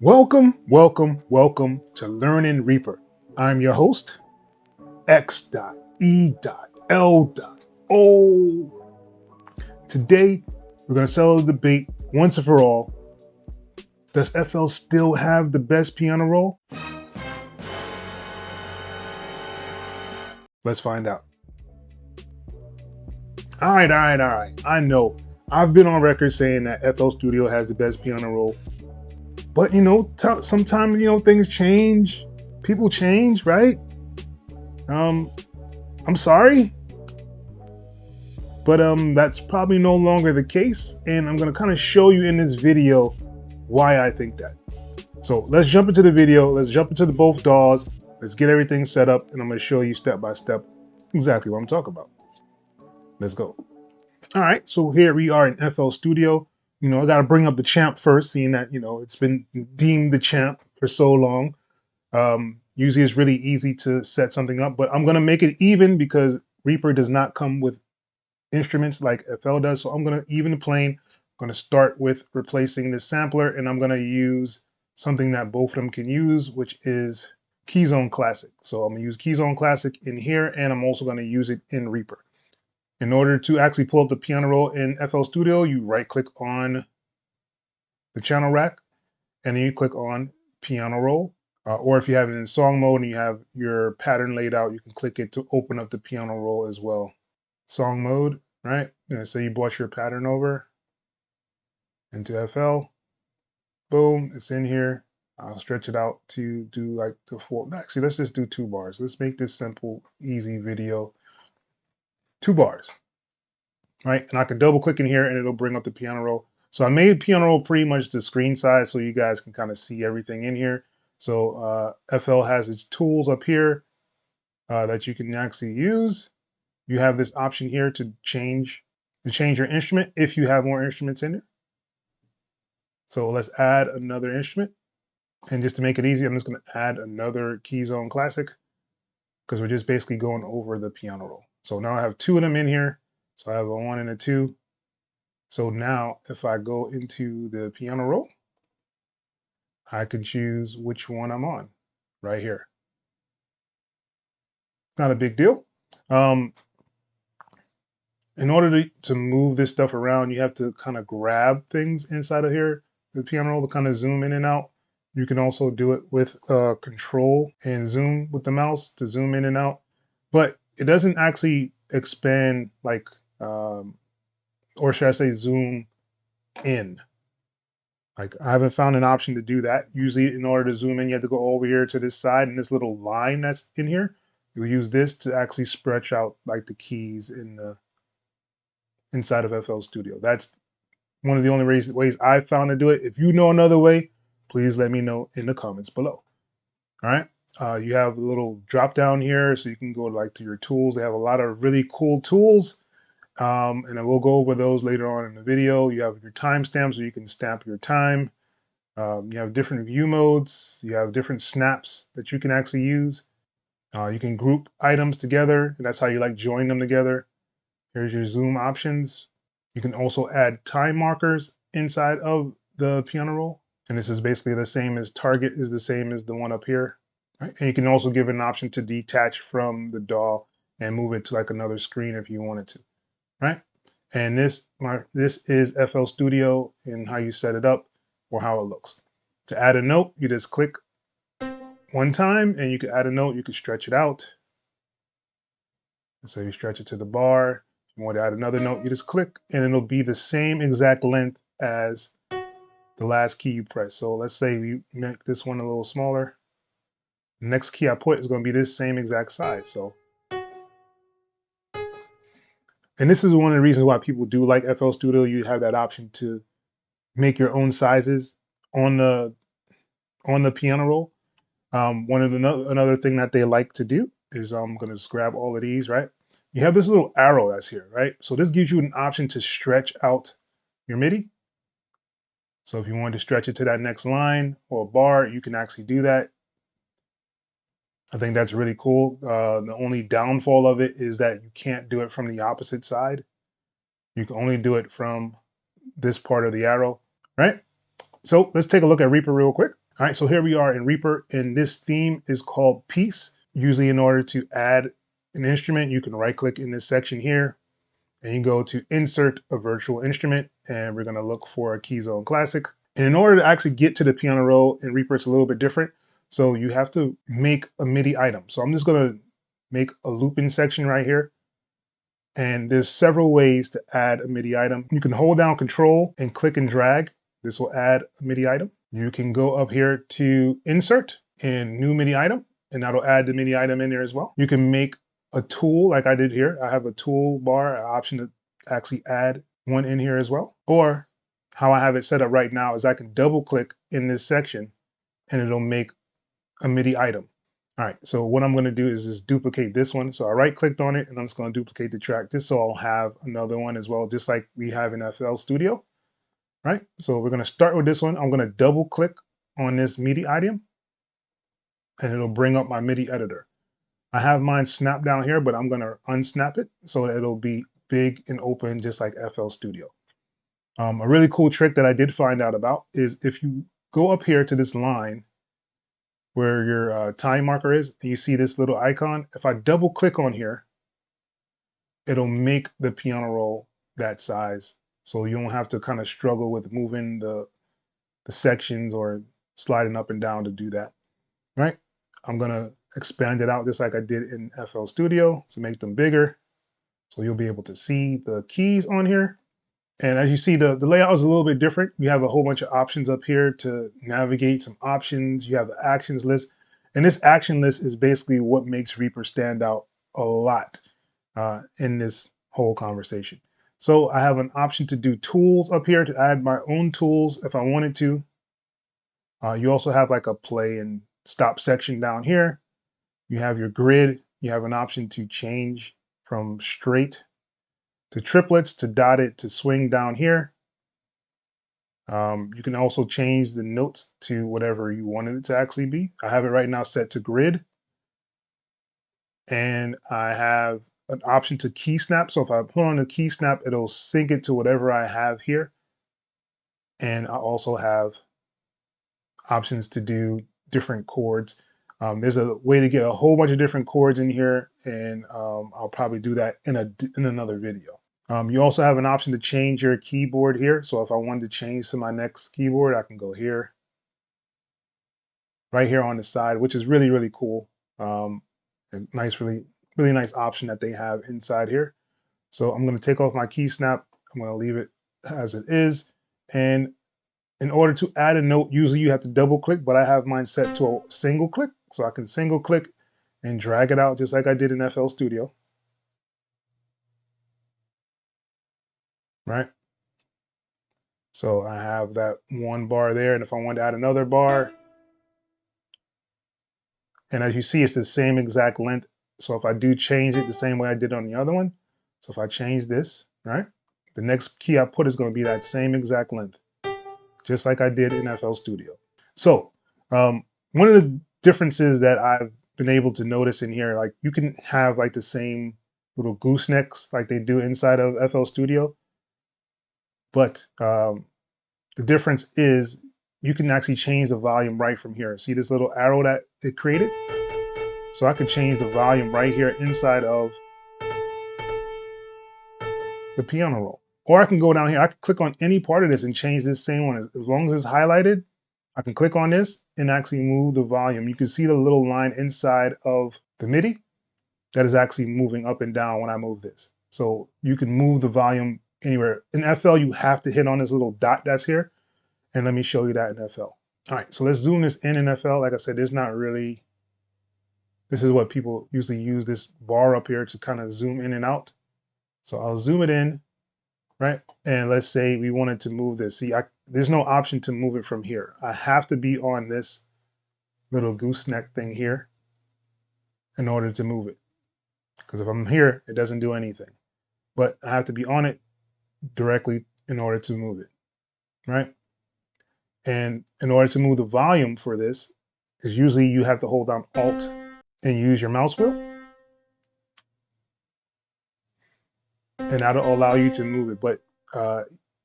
Welcome to Learning Reaper. I'm your host, X.E.L.O. Today, we're going to settle the debate once and for all. Does FL still have the best piano roll? Let's find out. All right. I know I've been on record saying that FL Studio has the best piano roll. But, sometimes, things change. People change, right? I'm sorry, but that's probably no longer the case, and I'm going to kind of show you in this video why I think that. So let's jump into the video. Let's jump into the both DAWs. Let's get everything set up, and I'm going to show you step by step exactly what I'm talking about. Let's go. All right, so here we are in FL Studio. I got to bring up the champ first, seeing that it's been deemed the champ for so long. Usually it's really easy to set something up, but I'm going to make it even because Reaper does not come with instruments like FL does. So I'm going to even the plane. I'm going to start with replacing the sampler, and I'm going to use something that both of them can use, which is Keyzone Classic. So I'm going to use Keyzone Classic in here, and I'm also going to use it in Reaper. In order to actually pull up the piano roll in FL Studio, you right click on the channel rack, and then you click on piano roll. Or if you have it in song mode and you have your pattern laid out, you can click it to open up the piano roll as well. Song mode, right? So you brought your pattern over into FL. Boom, it's in here. I'll stretch it out to do like the four. Actually, let's just do 2 bars. Let's make this simple, easy video. 2 bars, right? And I can double click in here and it'll bring up the piano roll. So I made piano roll pretty much the screen size so you guys can kind of see everything in here. So FL has its tools up here that you can actually use. You have this option here to change your instrument if you have more instruments in it. So let's add another instrument. And just to make it easy, I'm just going to add another Keyzone Classic because we're just basically going over the piano roll. So now I have 2 of them in here. So I have a 1 and a 2. So now if I go into the piano roll, I can choose which one I'm on right here. Not a big deal. In order to move this stuff around, you have to kind of grab things inside of here, the piano roll, to kind of zoom in and out. You can also do it with control and zoom with the mouse to zoom in and out, but it doesn't actually expand like, or should I say zoom in. Like I haven't found an option to do that. Usually in order to zoom in, you have to go over here to this side and this little line that's in here. You'll use this to actually stretch out like the keys in the inside of FL Studio. That's one of the only ways I've found to do it. If you know another way, please let me know in the comments below. All right. You have a little drop down here so you can go like to your tools. They have a lot of really cool tools. And I will go over those later on in the video. You have your timestamp so you can stamp your time. You have different view modes. You have different snaps that you can actually use. You can group items together, and that's how you like join them together. Here's your zoom options. You can also add time markers inside of the piano roll. And this is basically the same as target is the same as the one up here. Right? And you can also give an option to detach from the DAW and move it to like another screen if you wanted to, right? And this is FL Studio and how you set it up or how it looks. To add a note, you just click one time and you can add a note. You can stretch it out. So you stretch it to the bar. If you want to add another note, you just click and it'll be the same exact length as the last key you press. So let's say we make this one a little smaller. The next key I put is going to be this same exact size. So, and this is one of the reasons why people do like FL Studio. You have that option to make your own sizes on the piano roll. One of another thing that they like to do is I'm going to just grab all of these, right? You have this little arrow that's here, right? So this gives you an option to stretch out your MIDI. So if you want to stretch it to that next line or bar, you can actually do that. I think that's really cool. The only downfall of it is that you can't do it from the opposite side. You can only do it from this part of the arrow, right? So let's take a look at Reaper real quick. All right, so here we are in Reaper, and this theme is called Piece. Usually in order to add an instrument, you can right click in this section here, and you go to Insert a Virtual Instrument, and we're gonna look for a Keyzone Classic. And in order to actually get to the piano roll in Reaper, it's a little bit different. So you have to make a MIDI item. So I'm just gonna make a looping section right here. And there's several ways to add a MIDI item. You can hold down Control and click and drag. This will add a MIDI item. You can go up here to Insert and New MIDI Item, and that'll add the MIDI item in there as well. You can make a tool like I did here. I have a toolbar, an option to actually add one in here as well. Or how I have it set up right now is I can double click in this section and it'll make a MIDI item. All right, so what I'm gonna do is just duplicate this one. So I right clicked on it and I'm just gonna duplicate the track just so I'll have another one as well, just like we have in FL Studio. Right, so we're gonna start with this one. I'm gonna double click on this MIDI item and it'll bring up my MIDI editor. I have mine snapped down here, but I'm gonna unsnap it so that it'll be big and open just like FL Studio. A really cool trick that I did find out about is if you go up here to this line where your time marker is, and you see this little icon, if I double click on here, it'll make the piano roll that size. So you don't have to kind of struggle with moving the sections or sliding up and down to do that, right? I'm gonna expand it out just like I did in FL Studio to make them bigger. So you'll be able to see the keys on here. And as you see, the layout is a little bit different. You have a whole bunch of options up here to navigate some options. You have the actions list. And this action list is basically what makes Reaper stand out a lot in this whole conversation. So I have an option to do tools up here to add my own tools if I wanted to. You also have like a play and stop section down here. You have your grid. You have an option to change from straight to triplets, to dotted, to swing down here. You can also change the notes to whatever you wanted it to actually be. I have it right now set to grid. And I have an option to key snap. So if I put on the key snap, it'll sync it to whatever I have here. And I also have options to do different chords. There's a way to get a whole bunch of different chords in here, and I'll probably do that in another video. You also have an option to change your keyboard here. So if I wanted to change to my next keyboard, I can go here, right here on the side, which is really, really cool. A nice, really nice option that they have inside here. So I'm going to take off my key snap. I'm going to leave it as it is. And in order to add a note, usually you have to double click, but I have mine set to a single click. So I can single click and drag it out just like I did in FL Studio. Right? So I have that one bar there. And if I want to add another bar, and as you see, it's the same exact length. So if I do change it the same way I did on the other one, so if I change this, right, the next key I put is going to be that same exact length, just like I did in FL Studio. So one of the differences that I've been able to notice in here, like you can have like the same little goosenecks like they do inside of FL Studio, but the difference is you can actually change the volume right from here. See this little arrow that it created? So I could change the volume right here inside of the piano roll. Or I can go down here, I can click on any part of this and change this same one. As long as it's highlighted, I can click on this and actually move the volume. You can see the little line inside of the MIDI that is actually moving up and down when I move this. So you can move the volume anywhere. In FL, you have to hit on this little dot that's here. And let me show you that in FL. All right, so let's zoom this in FL. Like I said, there's not really, this is what people usually use, this bar up here to kind of zoom in and out. So I'll zoom it in, right? And let's say we wanted to move this. See, there's no option to move it from here. I have to be on this little gooseneck thing here in order to move it. Because if I'm here, it doesn't do anything. But I have to be on it directly in order to move it, right? And in order to move the volume for this, is usually you have to hold down Alt and use your mouse wheel. And that'll allow you to move it. But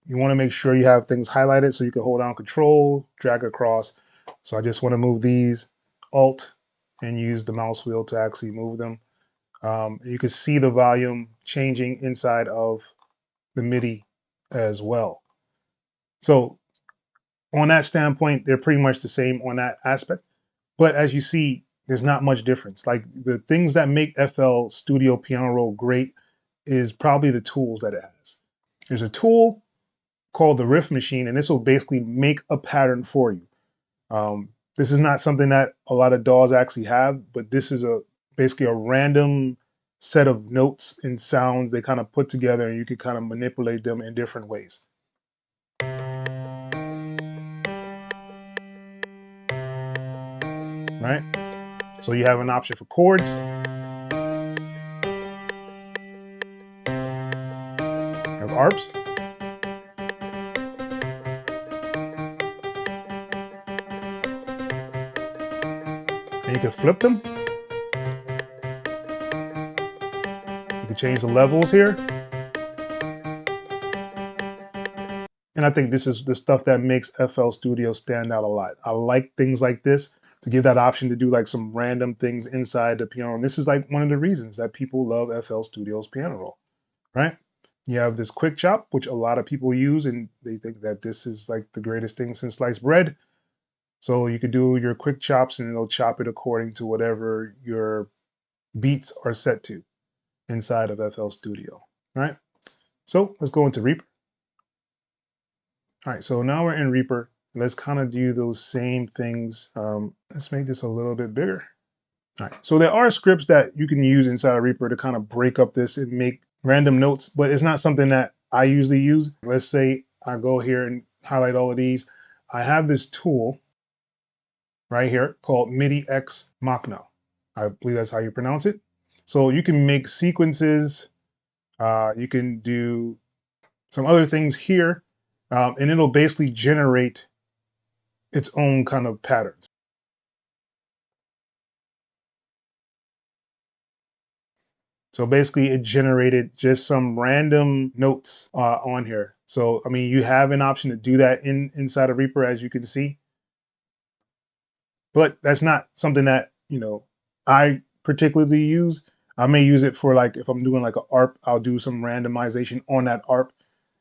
you want to make sure you have things highlighted so you can hold down Control, drag across. So I just want to move these, Alt, and use the mouse wheel to actually move them. You can see the volume changing inside of the MIDI as well. So on that standpoint, they're pretty much the same on that aspect. But as you see, there's not much difference. Like the things that make FL Studio Piano Roll great is probably the tools that it has. There's a tool called the Riff machine, and this will basically make a pattern for you. This is not something that a lot of DAWs actually have, but this is basically a random set of notes and sounds they kind of put together, and you can kind of manipulate them in different ways. Right? So you have an option for chords. You have arps. And you can flip them. You can change the levels here. And I think this is the stuff that makes FL Studio stand out a lot. I like things like this to give that option to do like some random things inside the piano. And this is like one of the reasons that people love FL Studio's piano roll, right? You have this quick chop, which a lot of people use, and they think that this is like the greatest thing since sliced bread. So you could do your quick chops and it'll chop it according to whatever your beats are set to inside of FL Studio, right? So let's go into Reaper. All right, so now we're in Reaper. Let's kind of do those same things. Let's make this a little bit bigger. All right, so there are scripts that you can use inside of Reaper to kind of break up this and make random notes, but it's not something that I usually use. Let's say I go here and highlight all of these. I have this tool right here called Midi X Machina. I believe that's how you pronounce it. So you can make sequences. You can do some other things here, and it'll basically generate its own kind of patterns. So basically it generated just some random notes on here. So, I mean, you have an option to do that inside of Reaper, as you can see, but that's not something that, I particularly use. I may use it for like, if I'm doing like an ARP, I'll do some randomization on that ARP,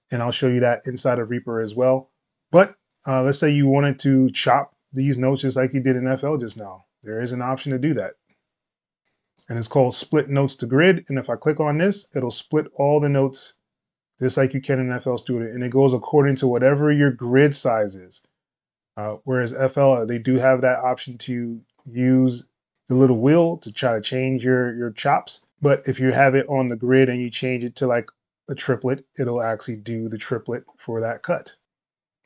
and I'll show you that inside of Reaper as well. But let's say you wanted to chop these notes just like you did in FL just now. There is an option to do that. And it's called Split Notes to Grid. And if I click on this, it'll split all the notes just like you can in FL Studio. And it goes according to whatever your grid size is. Whereas FL, they do have that option to use the little wheel to try to change your chops. But if you have it on the grid and you change it to like a triplet, it'll actually do the triplet for that cut.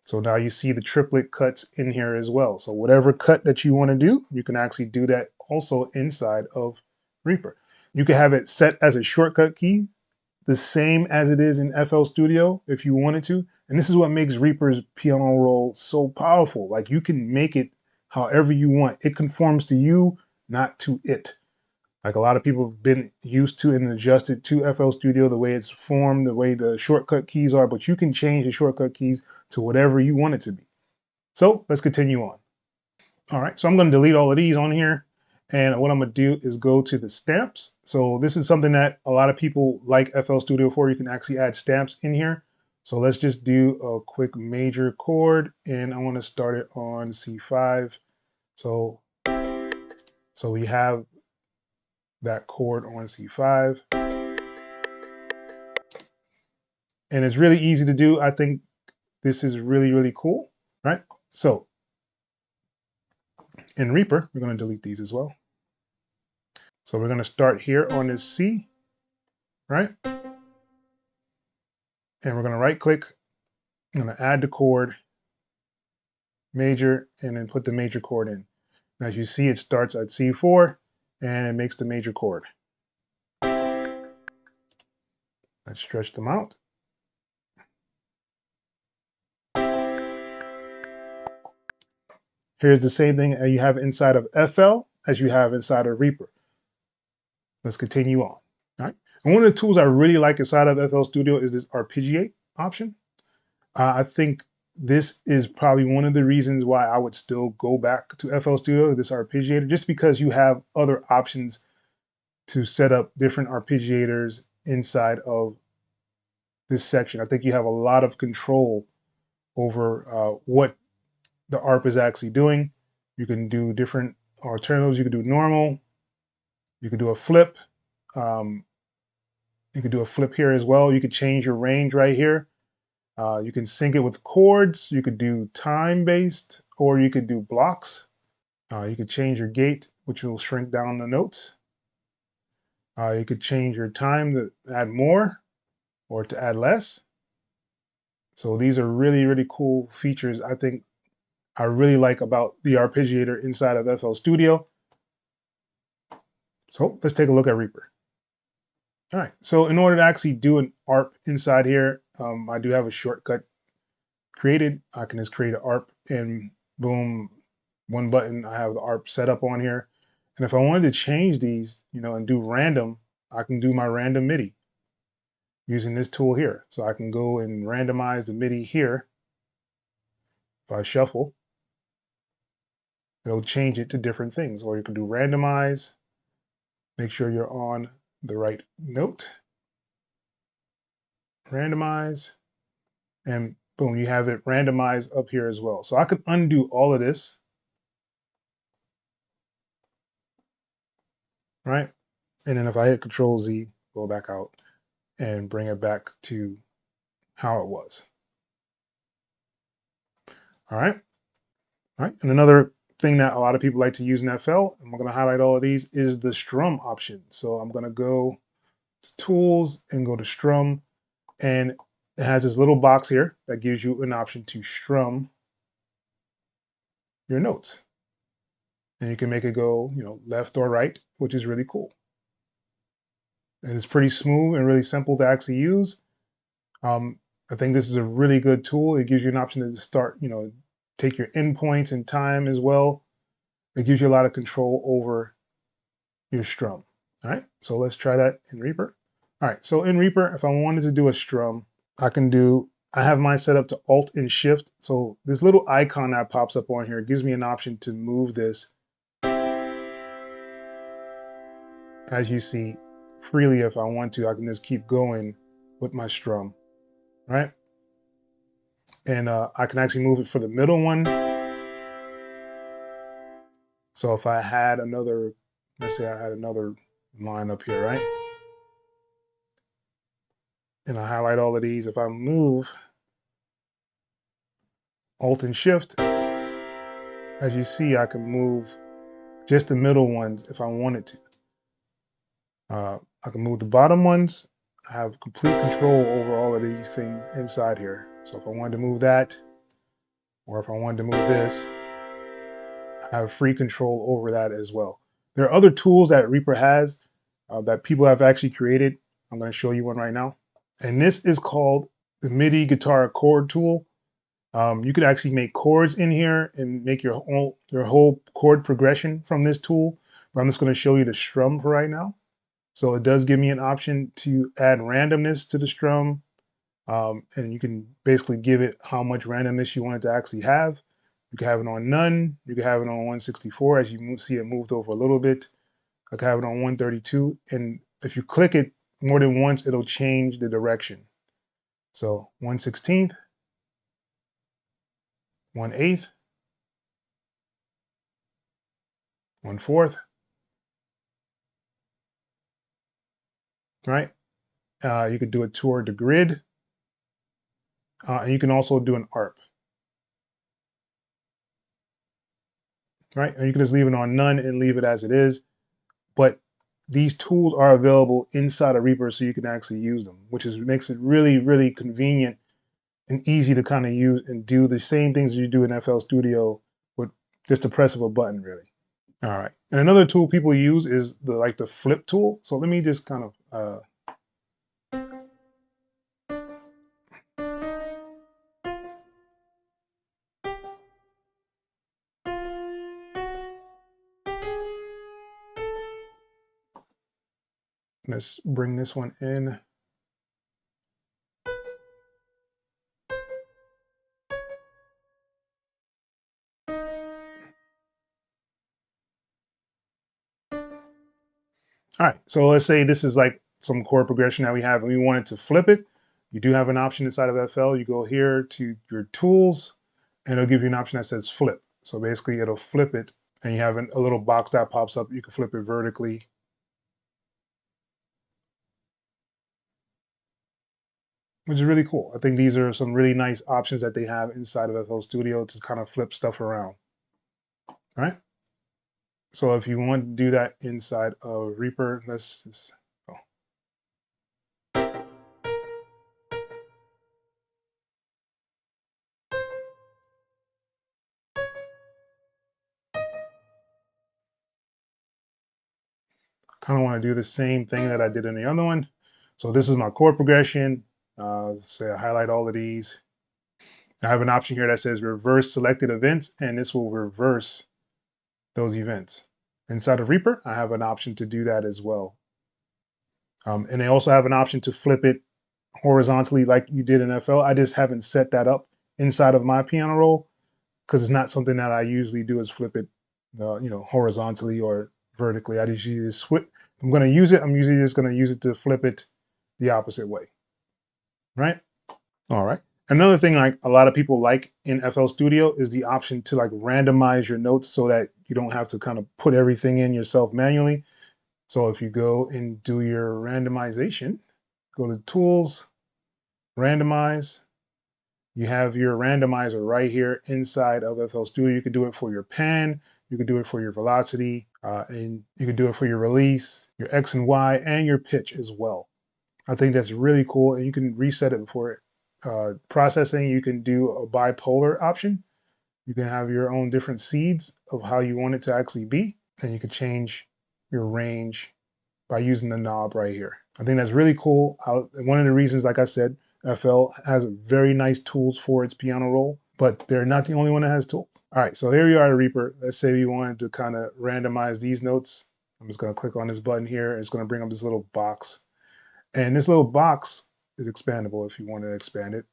So now you see the triplet cuts in here as well. So whatever cut that you want to do, you can actually do that also inside of Reaper. You can have it set as a shortcut key, the same as it is in FL Studio if you wanted to. And this is what makes Reaper's piano roll so powerful. Like you can make it however you want. It conforms to you, not to it. Like a lot of people have been used to and adjusted to FL Studio, the way it's formed, the way the shortcut keys are, but you can change the shortcut keys to whatever you want it to be. So let's continue on. All right, so I'm going to delete all of these on here. And what I'm going to do is go to the stamps. So this is something that a lot of people like FL Studio for. You can actually add stamps in here. So let's just do a quick major chord, and I want to start it on C5. So we have that chord on C5. And it's really easy to do. I think this is really, really cool, right? So in Reaper, we're going to delete these as well. So we're going to start here on this C, right? And we're going to right click. I'm going to add the chord, major, and then put the major chord in. Now, as you see, it starts at C4 and it makes the major chord. Let's stretch them out. Here's the same thing you have inside of FL as you have inside of Reaper. Let's continue on. All right. And one of the tools I really like inside of FL Studio is this arpeggiate option. I think this is probably one of the reasons why I would still go back to FL Studio, this arpeggiator, just because you have other options to set up different arpeggiators inside of this section. I think you have a lot of control over what the ARP is actually doing. You can do different alternatives. You can do normal. You can do a flip. Um, you can do a flip here as well. You could change your range right here. You can sync it with chords. You could do time-based, or you could do blocks. You could change your gate, which will shrink down the notes. You could change your time to add more or to add less. So these are really, really cool features I think I really like about the arpeggiator inside of FL Studio. So let's take a look at Reaper. All right, so in order to actually do an ARP inside here, I do have a shortcut created. I can just create an ARP and boom, one button, I have the ARP set up on here. And if I wanted to change these, and do random, I can do my random Midi using this tool here. So I can go and randomize the Midi here. If I shuffle, it'll change it to different things. Or you can do randomize, make sure you're on the right note, randomize, and boom, you have it randomized up here as well. So I could undo all of this, right? And then if I hit Control Z, go back out and bring it back to how it was. All right. All right. And another thing that a lot of people like to use in FL, and we're going to highlight all of these, is the strum option. So I'm going to go to Tools and go to Strum, and it has this little box here that gives you an option to strum your notes. And you can make it go, left or right, which is really cool. And it's pretty smooth and really simple to actually use. I think this is a really good tool. It gives you an option to start, take your endpoints and time as well. It gives you a lot of control over your strum. All right, so let's try that in Reaper. All right, so in Reaper, if I wanted to do a strum, I have mine set up to Alt and Shift. So this little icon that pops up on here gives me an option to move this, as you see, freely if I want to. I can just keep going with my strum, right? And I can actually move it for the middle one. So if I had another, let's say I had another line up here, right? And I highlight all of these. If I move Alt and Shift, as you see, I can move just the middle ones if I wanted to. I can move the bottom ones. I have complete control over all of these things inside here. So if I wanted to move that, or if I wanted to move this, I have free control over that as well. There are other tools that Reaper has that people have actually created. I'm going to show you one right now. And this is called the MIDI guitar chord tool. You could actually make chords in here and make your whole chord progression from this tool. But I'm just going to show you the strum for right now. So it does give me an option to add randomness to the strum. And you can basically give it how much randomness you want it to actually have. You can have it on none. You can have it on 164. As you see, it moved over a little bit. I can have it on 132. And if you click it more than once, it'll change the direction. So 1/16, 1/8, 1/4, right? You could do it toward the grid. And you can also do an ARP, right? And you can just leave it on none and leave it as it is. But these tools are available inside of Reaper so you can actually use them, which makes it really, really convenient and easy to kind of use and do the same things you do in FL Studio with just the press of a button, really. All right. And another tool people use is the flip tool. So let me just kind of let's bring this one in. All right, so let's say this is like some chord progression that we have and we wanted to flip it. You do have an option inside of FL. You go here to your tools and it'll give you an option that says flip. So basically it'll flip it and you have a little box that pops up. You can flip it vertically, which is really cool. I think these are some really nice options that they have inside of FL Studio to kind of flip stuff around. All right. So if you want to do that inside of Reaper, let's just kind of want to do the same thing that I did in the other one. So this is my chord progression. Say I highlight all of these. I have an option here that says reverse selected events, and this will reverse those events. Inside of Reaper, I have an option to do that as well. And they also have an option to flip it horizontally like you did in FL. I just haven't set that up inside of my piano roll because it's not something that I usually do is flip it, horizontally or vertically. I just usually switch. If I'm going to use it, I'm usually just going to use it to flip it the opposite way, right? All right. Another thing like a lot of people like in FL Studio is the option to like randomize your notes so that you don't have to kind of put everything in yourself manually. So if you go and do your randomization, go to Tools, Randomize, you have your randomizer right here inside of FL Studio. You could do it for your pan, you could do it for your velocity, and you could do it for your release, your X and Y, and your pitch as well. I think that's really cool, and you can reset it before processing. You can do a bipolar option. You can have your own different seeds of how you want it to actually be, and you can change your range by using the knob right here. I think that's really cool. One of the reasons, like I said, FL has very nice tools for its piano roll, but they're not the only one that has tools. All right, so here you are, Reaper. Let's say we wanted to kind of randomize these notes. I'm just going to click on this button here. It's going to bring up this little box. And this little box is expandable if you want to expand it,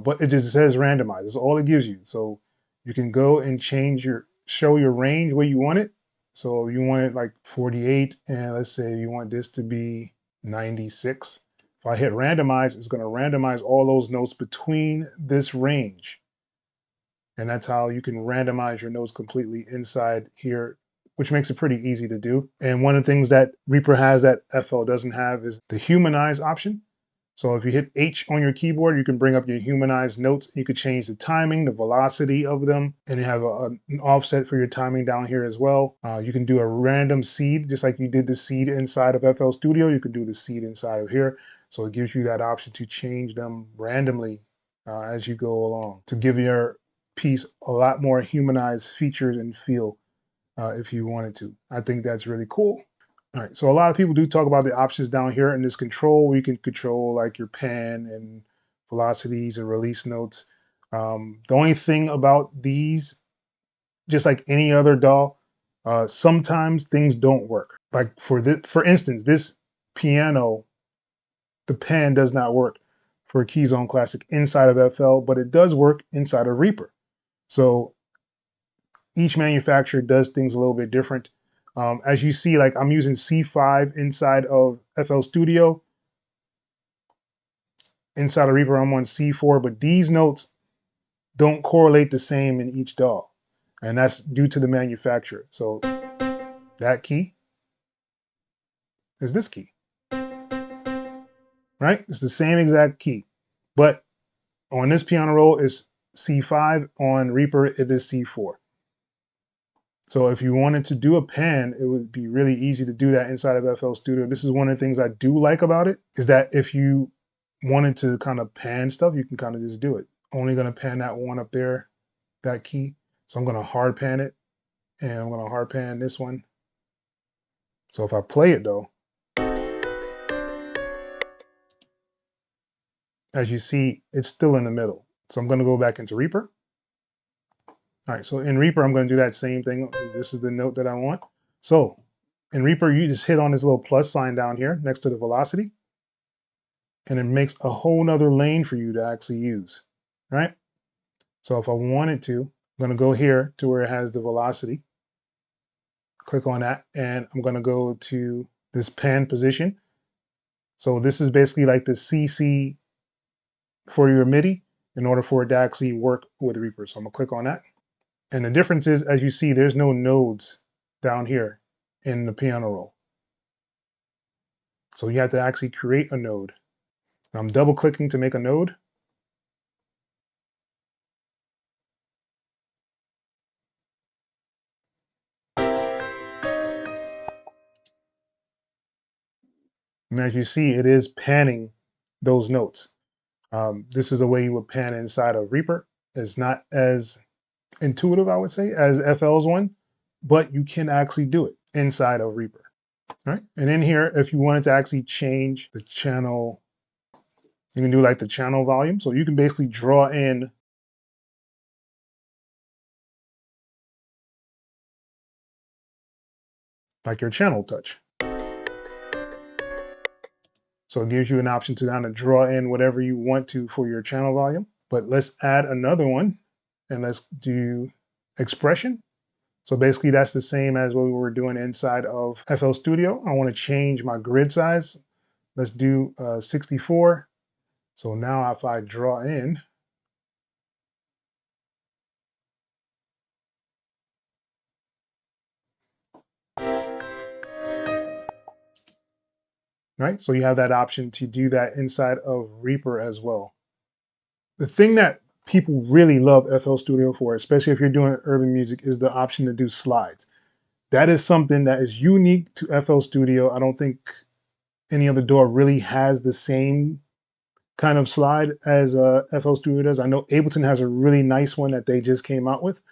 but it just says randomize. That's all it gives you. So you can go and show your range where you want it. So you want it like 48, and let's say you want this to be 96. If I hit randomize, it's going to randomize all those notes between this range. And that's how you can randomize your notes completely inside here, which makes it pretty easy to do. And one of the things that Reaper has that FL doesn't have is the Humanize option. So if you hit H on your keyboard, you can bring up your Humanize notes. You could change the timing, the velocity of them, and you have an offset for your timing down here as well. You can do a random seed, just like you did the seed inside of FL Studio. You could do the seed inside of here. So it gives you that option to change them randomly as you go along to give your piece a lot more humanized features and feel if you wanted to. I think that's really cool. All right, so a lot of people do talk about the options down here in this control where you can control like your pan and velocities and release notes. The only thing about these, just like any other DAW, sometimes things don't work. Like for instance, this piano, the pan does not work for Keyzone Classic inside of FL, but it does work inside of Reaper. So each manufacturer does things a little bit different. As you see, like I'm using C5 inside of FL Studio. Inside of Reaper, I'm on C4, but these notes don't correlate the same in each DAW. And that's due to the manufacturer. So that key is this key, right? It's the same exact key. But on this piano roll, it's C5. On Reaper, it is C4. So if you wanted to do a pan, it would be really easy to do that inside of FL Studio. This is one of the things I do like about it, is that if you wanted to kind of pan stuff, you can kind of just do it. Only going to pan that one up there, that key. So I'm going to hard pan it, and I'm going to hard pan this one. So if I play it though, as you see, it's still in the middle. So I'm going to go back into Reaper. All right, so in Reaper, I'm going to do that same thing. This is the note that I want. So in Reaper, you just hit on this little plus sign down here next to the velocity, and it makes a whole nother lane for you to actually use, right? So if I wanted to, I'm going to go here to where it has the velocity, click on that, and I'm going to go to this pan position. So this is basically like the CC for your Midi in order for it to actually work with Reaper. So I'm gonna click on that. And the difference is, as you see, there's no nodes down here in the piano roll. So you have to actually create a node. I'm double clicking to make a node. And as you see, it is panning those notes. This is the way you would pan inside of Reaper. It's not as intuitive, I would say, as FL's one, but you can actually do it inside of Reaper. All right. And in here, if you wanted to actually change the channel, you can do like the channel volume. So you can basically draw in like your channel touch. So it gives you an option to kind of draw in whatever you want to for your channel volume. But let's add another one and let's do expression. So basically that's the same as what we were doing inside of FL Studio. I want to change my grid size. Let's do 64. So now if I draw in, right? So you have that option to do that inside of Reaper as well. The thing that people really love FL Studio for, especially if you're doing urban music, is the option to do slides. That is something that is unique to FL Studio. I don't think any other DAW really has the same kind of slide as FL Studio does. I know Ableton has a really nice one that they just came out with,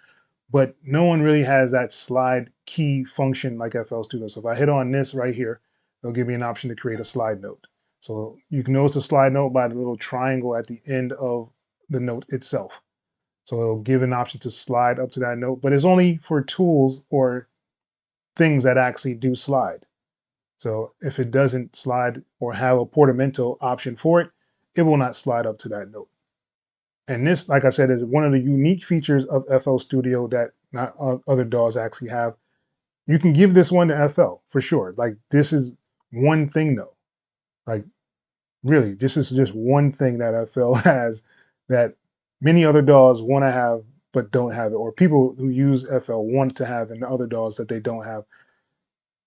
but no one really has that slide key function like FL Studio. So if I hit on this right here, it'll give me an option to create a slide note. So you can notice a slide note by the little triangle at the end of the note itself. So it'll give an option to slide up to that note, but it's only for tools or things that actually do slide. So if it doesn't slide or have a portamento option for it, it will not slide up to that note. And this, like I said, is one of the unique features of FL Studio that not other DAWs actually have. You can give this one to FL for sure. Like this is one thing though. Like really, this is just one thing that FL has that many other DAWs want to have but don't have it, or people who use FL want to have in other DAWs that they don't have.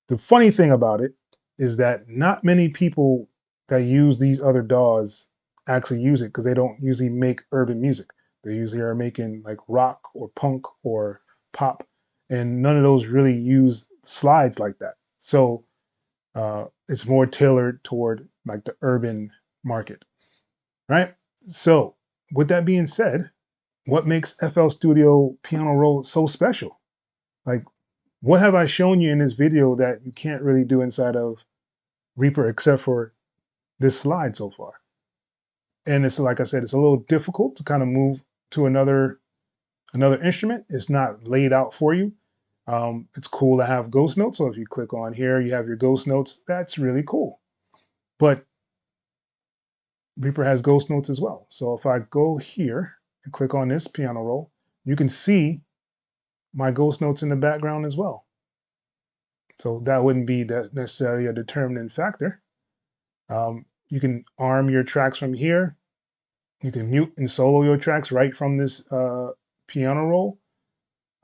The funny thing about it is that not many people that use these other DAWs actually use it because they don't usually make urban music. They usually are making like rock or punk or pop, and none of those really use slides like that. So it's more tailored toward like the urban market, right? So with that being said, what makes FL Studio Piano Roll so special? Like, what have I shown you in this video that you can't really do inside of Reaper except for this slide so far? And it's like I said, it's a little difficult to kind of move to another instrument. It's not laid out for you. It's cool to have ghost notes. So if you click on here, you have your ghost notes. That's really cool. But Reaper has ghost notes as well. So if I go here and click on this piano roll, you can see my ghost notes in the background as well. So that wouldn't be necessarily a determining factor. You can arm your tracks from here. You can mute and solo your tracks right from this piano roll.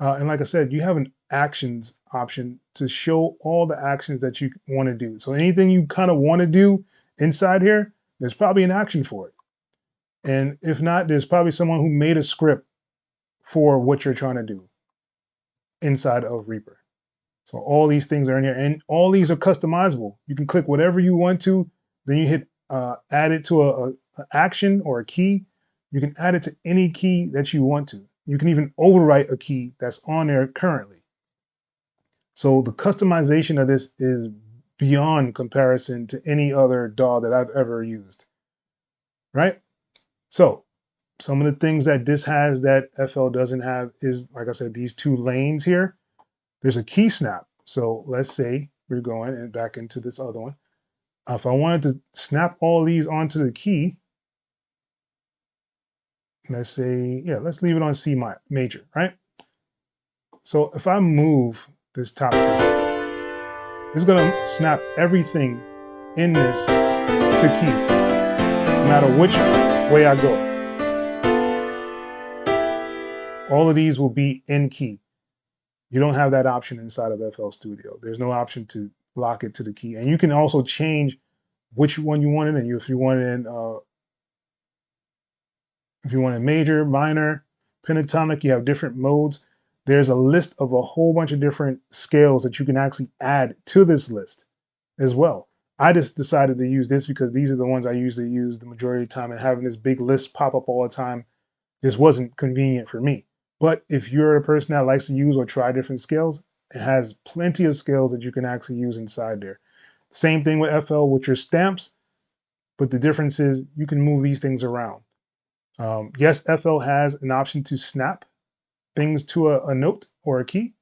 And like I said, you have an actions option to show all the actions that you want to do. So anything you kind of want to do inside here, there's probably an action for it. And if not, there's probably someone who made a script for what you're trying to do inside of Reaper. So all these things are in here, and all these are customizable. You can click whatever you want to, then you hit add it to a action or a key. You can add it to any key that you want to. You can even overwrite a key that's on there currently. So the customization of this is beyond comparison to any other DAW that I've ever used, right? So some of the things that this has that FL doesn't have is, like I said, these two lanes here. There's a key snap. So let's say we're going and back into this other one. If I wanted to snap all these onto the key, let's say, yeah, let's leave it on C major, right? So if I move this top key, It's gonna snap everything in this to key, no matter which way I go. All of these will be in key. You don't have that option inside of FL Studio. There's no option to lock it to the key. And you can also change which one you want it in. If you want it in, if you want it major, minor, pentatonic, you have different modes. There's a list of a whole bunch of different scales that you can actually add to this list as well. I just decided to use this because these are the ones I usually use the majority of the time, and having this big list pop up all the time just wasn't convenient for me. But if you're a person that likes to use or try different scales, it has plenty of scales that you can actually use inside there. Same thing with FL with your stamps, but the difference is you can move these things around. Yes, FL has an option to snap things to a note or a key,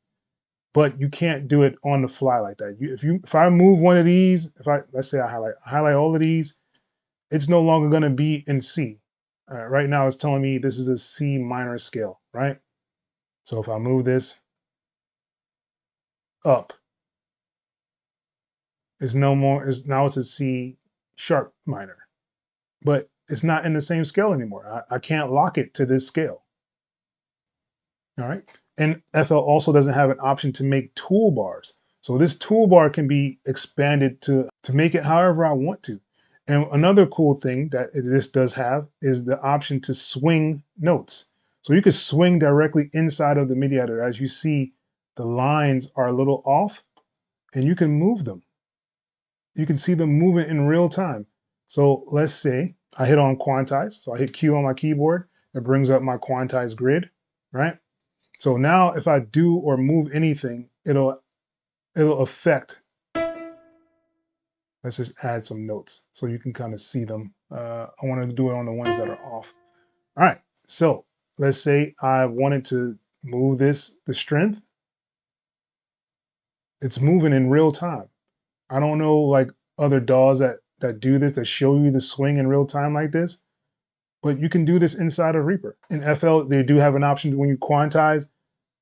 but you can't do it on the fly like that. If I move one of these, let's say I highlight all of these, it's no longer going to be in C. Right now it's telling me this is a C minor scale, right? So if I move this up, now it's a C sharp minor, but it's not in the same scale anymore. I can't lock it to this scale. All right. And FL also doesn't have an option to make toolbars. So this toolbar can be expanded to make it however I want to. And another cool thing that this does have is the option to swing notes. So you could swing directly inside of the MIDI editor. As you see, the lines are a little off and you can move them. You can see them moving in real time. So let's say I hit on quantize. So I hit Q on my keyboard. It brings up my quantize grid, right? So now if I do or move anything, it'll affect. Let's just add some notes so you can kind of see them. I want to do it on the ones that are off. All right, so let's say I wanted to move the strength. It's moving in real time. I don't know like other DAWs that do this, that show you the swing in real time like this, but you can do this inside of Reaper. In FL, they do have an option when you quantize,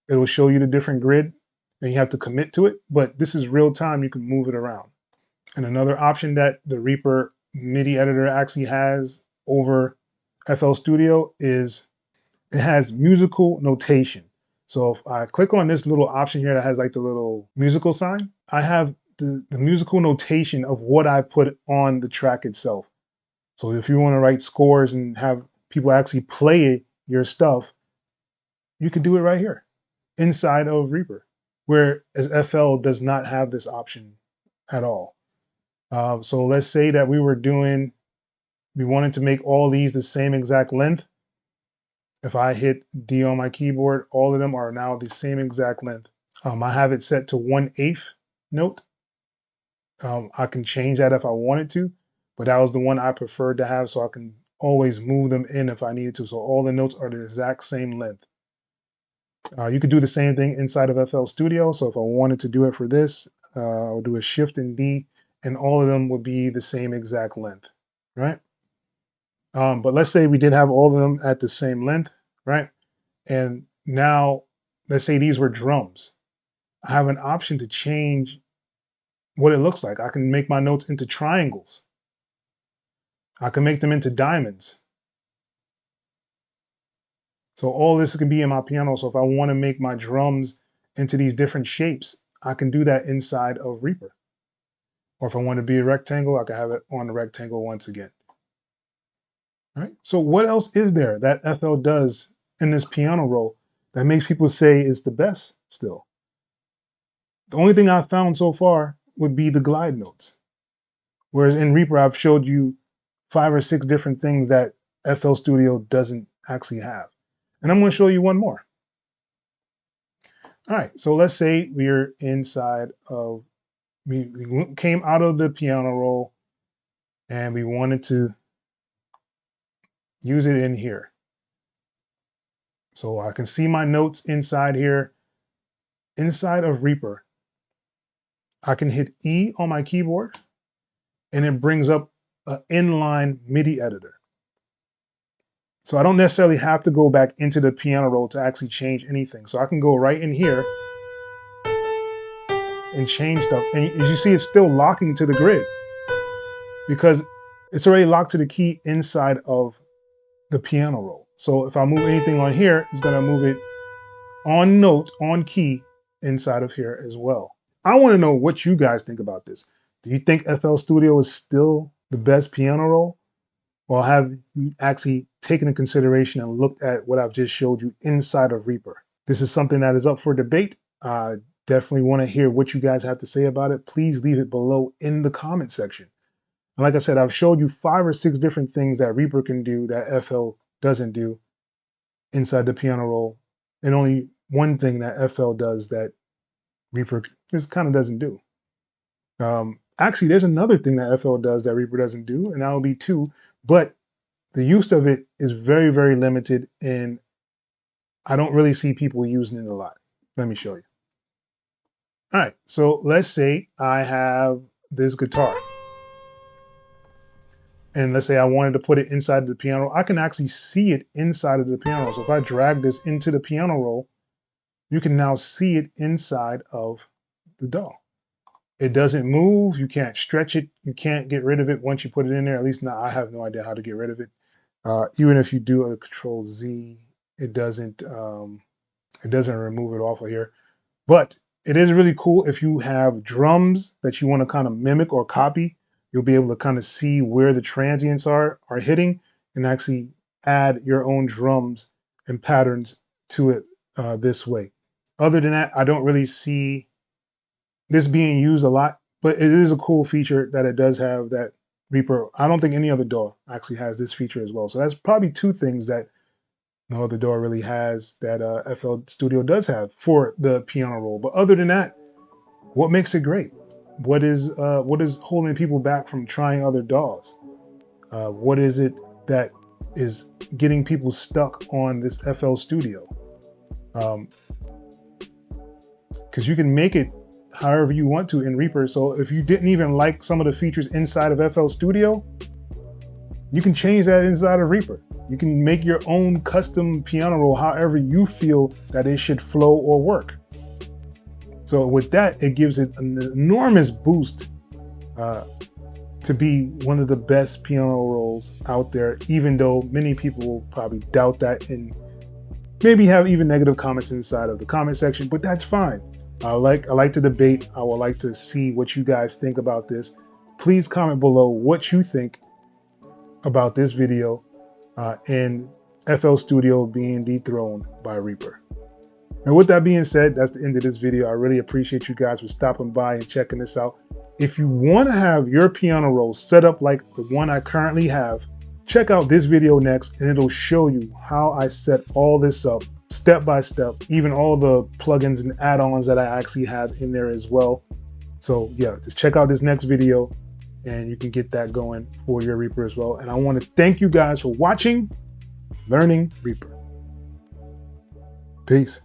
it will show you the different grid and you have to commit to it, but this is real time, you can move it around. And another option that the Reaper MIDI editor actually has over FL Studio is it has musical notation. So if I click on this little option here that has like the little musical sign, I have the musical notation of what I put on the track itself. So if you want to write scores and have people actually play your stuff, you can do it right here inside of Reaper, whereas FL does not have this option at all. So let's say that we wanted to make all these the same exact length. If I hit D on my keyboard, all of them are now the same exact length. I have it set to 1/8 note. I can change that if I wanted to, but that was the one I preferred to have so I can always move them in if I needed to. So all the notes are the exact same length. You could do the same thing inside of FL Studio. So if I wanted to do it for this, I'll do a Shift and D, and all of them would be the same exact length, right? But let's say we did have all of them at the same length, right? And now, let's say these were drums. I have an option to change what it looks like. I can make my notes into triangles. I can make them into diamonds. So all this can be in my piano. So if I want to make my drums into these different shapes, I can do that inside of Reaper. Or if I want to be a rectangle, I can have it on the rectangle once again. All right. So what else is there that FL does in this piano roll that makes people say it's the best still? The only thing I've found so far would be the glide notes. Whereas in Reaper, I've showed you 5 or 6 different things that FL Studio doesn't actually have. And I'm going to show you one more. All right, so let's say we're inside of, we came out of the piano roll and we wanted to use it in here. So I can see my notes inside here. Inside of Reaper, I can hit E on my keyboard and it brings up an inline MIDI editor. So I don't necessarily have to go back into the piano roll to actually change anything. So I can go right in here and change stuff. And as you see, it's still locking to the grid because it's already locked to the key inside of the piano roll. So if I move anything on here, it's gonna move it on note, on key inside of here as well. I wanna know what you guys think about this. Do you think FL Studio is still the best piano roll? Or have you actually taken into consideration and looked at what I've just showed you inside of Reaper? This is something that is up for debate. Definitely want to hear what you guys have to say about it. Please leave it below in the comment section. And like I said, I've showed you 5 or 6 different things that Reaper can do that FL doesn't do inside the piano roll, and only one thing that FL does that Reaper just kind of doesn't do. Actually, there's another thing that FL does that Reaper doesn't do, and that will be 2, but the use of it is very, very limited, and I don't really see people using it a lot. Let me show you. All right, so let's say I have this guitar, and let's say I wanted to put it inside of the piano roll. I can actually see it inside of the piano roll. So if I drag this into the piano roll, you can now see it inside of the DAW. It doesn't move. You can't stretch it. You can't get rid of it once you put it in there. At least now I have no idea how to get rid of it. Even if you do a Control Z, it doesn't remove it off of here. But it is really cool if you have drums that you want to kind of mimic or copy. You'll be able to kind of see where the transients are hitting and actually add your own drums and patterns to it this way. Other than that, I don't really see this being used a lot, but it is a cool feature that it does have that Reaper. I don't think any other DAW actually has this feature as well. So that's probably 2 things that no other DAW really has that FL Studio does have for the piano roll. But other than that, what makes it great? What is holding people back from trying other DAWs? What is it that is getting people stuck on this FL Studio? Because you can make it however you want to in Reaper. So if you didn't even like some of the features inside of FL Studio, you can change that inside of Reaper. You can make your own custom piano roll however you feel that it should flow or work. So with that, it gives it an enormous boost to be one of the best piano rolls out there, even though many people will probably doubt that and maybe have even negative comments inside of the comment section, but that's fine. I like to debate. I would like to see what you guys think about this. Please comment below what you think about this video and FL Studio being dethroned by Reaper. And with that being said, that's the end of this video. I really appreciate you guys for stopping by and checking this out. If you want to have your piano roll set up like the one I currently have, check out this video next and it'll show you how I set all this up step by step, even all the plugins and add-ons that I actually have in there as well. So yeah, just check out this next video and you can get that going for your Reaper as well. And I want to thank you guys for watching, learning Reaper. Peace.